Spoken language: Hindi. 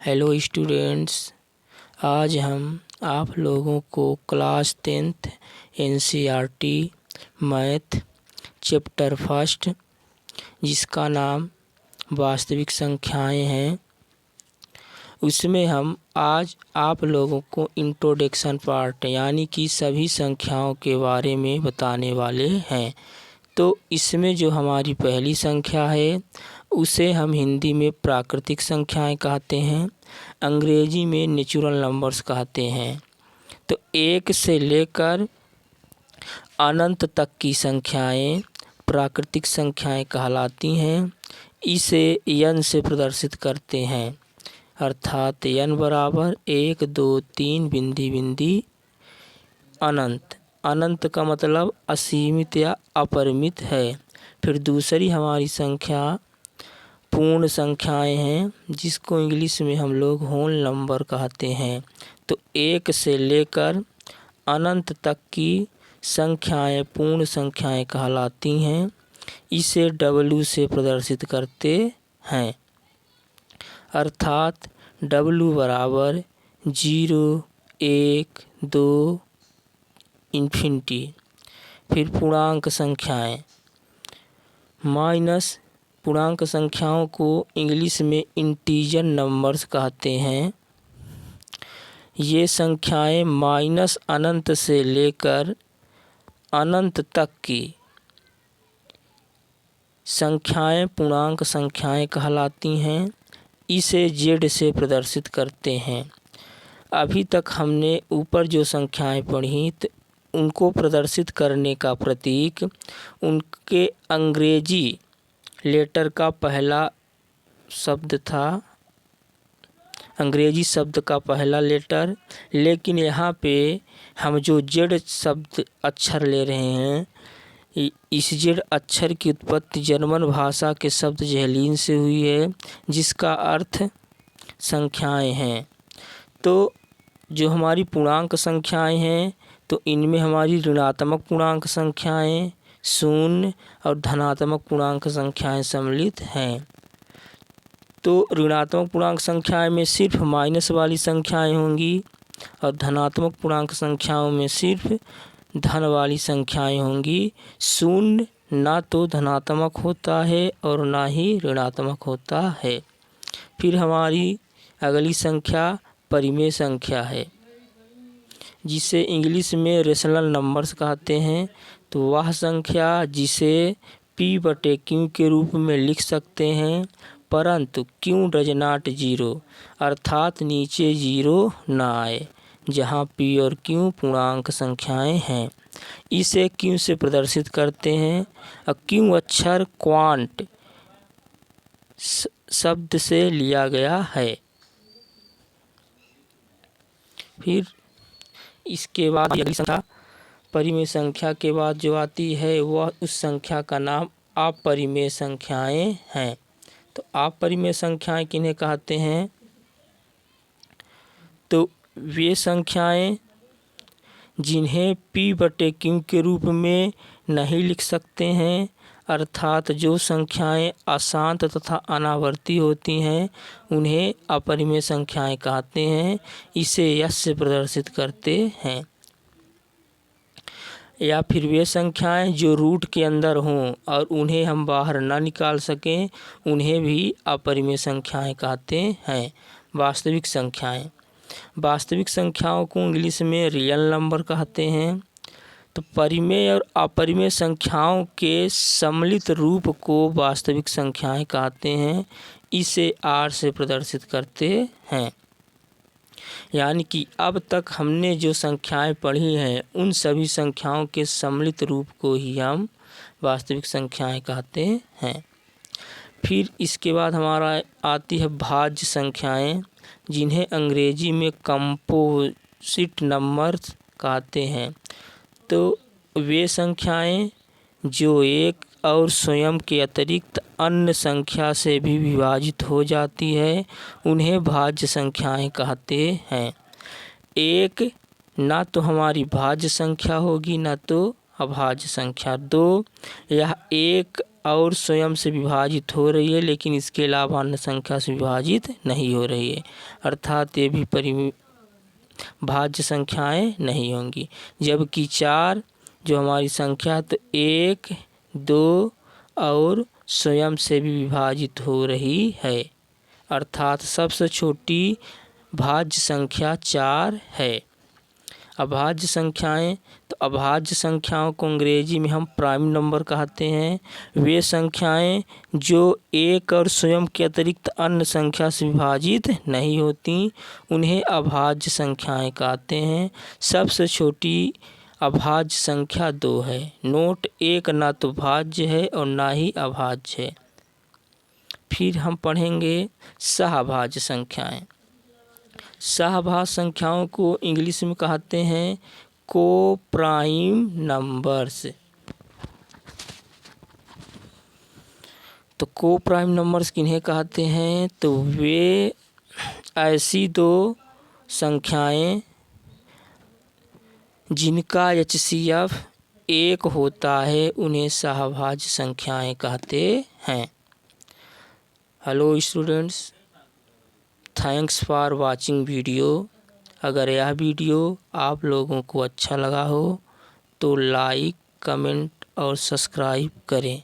हेलो स्टूडेंट्स, आज हम आप लोगों को class 10th NCERT math chapter first, जिसका नाम वास्तविक संख्याएं हैं, उसमें हम आज आप लोगों को इंट्रोडक्शन पार्ट यानी कि सभी संख्याओं के बारे में बताने वाले हैं। तो इसमें जो हमारी पहली संख्या है उसे हम हिंदी में प्राकृतिक संख्याएं कहते हैं, अंग्रेजी में नेचुरल नंबर्स कहते हैं। तो 1 से लेकर अनंत तक की संख्याएं प्राकृतिक संख्याएं कहलाती हैं। इसे n से प्रदर्शित करते हैं, अर्थात n बराबर 1 2 3 बिंदी बिंदी अनंत। अनंत का मतलब असीमित या अपरिमित है। फिर दूसरी हमारी संख्या पूर्ण संख्याएं हैं, जिसको इंग्लिश में हम लोग होल नंबर कहते हैं। तो 1 से लेकर अनंत तक की संख्याएं पूर्ण संख्याएं कहलाती हैं। इसे W से प्रदर्शित करते हैं, अर्थात W बराबर 0 1 2 इन्फिनिटी। फिर पूर्णांक संख्याएं माइनस। पूर्णांक संख्याओं को इंग्लिश में इंटीजर नंबर्स कहते हैं। ये संख्याएं माइनस अनंत से लेकर अनंत तक की संख्याएं पूर्णांक संख्याएं कहलाती हैं। इसे Z से प्रदर्शित करते हैं। अभी तक हमने ऊपर जो संख्याएं पढ़ी उनको प्रदर्शित करने का प्रतीक उनके अंग्रेजी लेटर का पहला शब्द था, अंग्रेजी शब्द का पहला लेटर। लेकिन यहाँ पे हम जो Z शब्द अक्षर ले रहे हैं, इस Z अक्षर की उत्पत्ति जर्मन भाषा के शब्द ज़ेहलीन से हुई है, जिसका अर्थ संख्याएं हैं। तो जो हमारी पूर्णांक संख्याएं हैं, तो इनमें हमारी ऋणात्मक पूर्णांक संख्याएं, शून्य और धनात्मक पूर्णांक संख्याएं सम्मिलित हैं। तो ऋणात्मक पूर्णांक संख्याएं में सिर्फ माइनस वाली संख्याएं होंगी और धनात्मक पूर्णांक संख्याओं में सिर्फ धन वाली संख्याएं होंगी। शून्य ना तो धनात्मक होता है और ना ही ऋणात्मक होता है। फिर हमारी अगली संख्या परिमेय संख्या है, जिसे इंग्लिश में रेशनल नंबर्स कहते हैं। तो वह संख्या जिसे P/Q के रूप में लिख सकते हैं, परंतु Q डज नॉट 0, अर्थात नीचे 0 ना आए, जहाँ P और Q पूर्णांक संख्याएं हैं। इसे Q से प्रदर्शित करते हैं। और Q अक्षर क्वांट शब्द से लिया गया है। फिर इसके बाद अगली संख्या परिमेय संख्या के बाद जो आती है वह उस संख्या का नाम अपरिमेय संख्याएं हैं। तो अपरिमेय संख्याएं किन्हें कहते हैं? तो वे संख्याएं जिन्हें P/Q के रूप में नहीं लिख सकते हैं, अर्थात जो संख्याएं अशांत तथा अनावर्ती होती हैं, उन्हें अपरिमेय संख्याएं कहते हैं। इसे S से प्रदर्शित करते हैं। या फिर वे संख्याएं जो रूट के अंदर हों और उन्हें हम बाहर ना निकाल सकें, उन्हें भी अपरिमेय संख्याएं कहते हैं। वास्तविक संख्याएं, वास्तविक संख्याओं को इंग्लिश में रियल नंबर कहते हैं। तो परिमेय और अपरिमेय संख्याओं के सम्मिलित रूप को वास्तविक संख्याएं कहते हैं। इसे R से प्रदर्शित करते हैं। यानी कि अब तक हमने जो संख्याएं पढ़ी हैं, उन सभी संख्याओं के सम्मिलित रूप को ही हम वास्तविक संख्याएं कहते हैं। फिर इसके बाद हमारा आती है भाज्य संख्याएं, जिन्हें अंग्रेजी में कंपोजिट नंबर्स कहते हैं। तो वे संख्याएं जो एक और स्वयं के अतिरिक्त अन्य संख्या से भी विभाजित हो जाती है, उन्हें भाज्य संख्याएं कहते हैं। एक ना तो हमारी भाज्य संख्या होगी, ना तो अभाज्य संख्या। 2 यह एक और स्वयं से विभाजित हो रही है, लेकिन इसके अलावा अन्य संख्या से विभाजित नहीं हो रही है, अर्थात ये भी भाज्य संख्याएं नहीं होंगी। जबकि 4 जो हमारी संख्या तो 1, 2 और स्वयं से भी विभाजित हो रही है, अर्थात सबसे छोटी भाज्य संख्या 4 है। अभाज्य संख्याएं, तो अभाज्य संख्याओं को अंग्रेजी में हम प्राइम नंबर कहते हैं। वे संख्याएं जो 1 और स्वयं के अतिरिक्त अन्य संख्या से विभाजित नहीं होती, उन्हें अभाज्य संख्याएं कहते हैं। सबसे छोटी अभाज्य संख्या 2 है। नोट 1 ना तो भाज्य है और ना ही अभाज्य है। फिर हम पढ़ेंगे सहभाज्य संख्याएं। सहभाज्य संख्याओं को इंग्लिश में कहते हैं को प्राइम नंबर्स। तो को प्राइम नंबर्स किन्हें कहते हैं? तो वे ऐसी 2 संख्याएं जिनका HCF 1 होता है, उन्हें सहभाज्य संख्याएं कहते हैं। Hello students, thanks for watching video. अगर यह वीडियो आप लोगों को अच्छा लगा हो तो लाइक, कमेंट और सब्सक्राइब करें।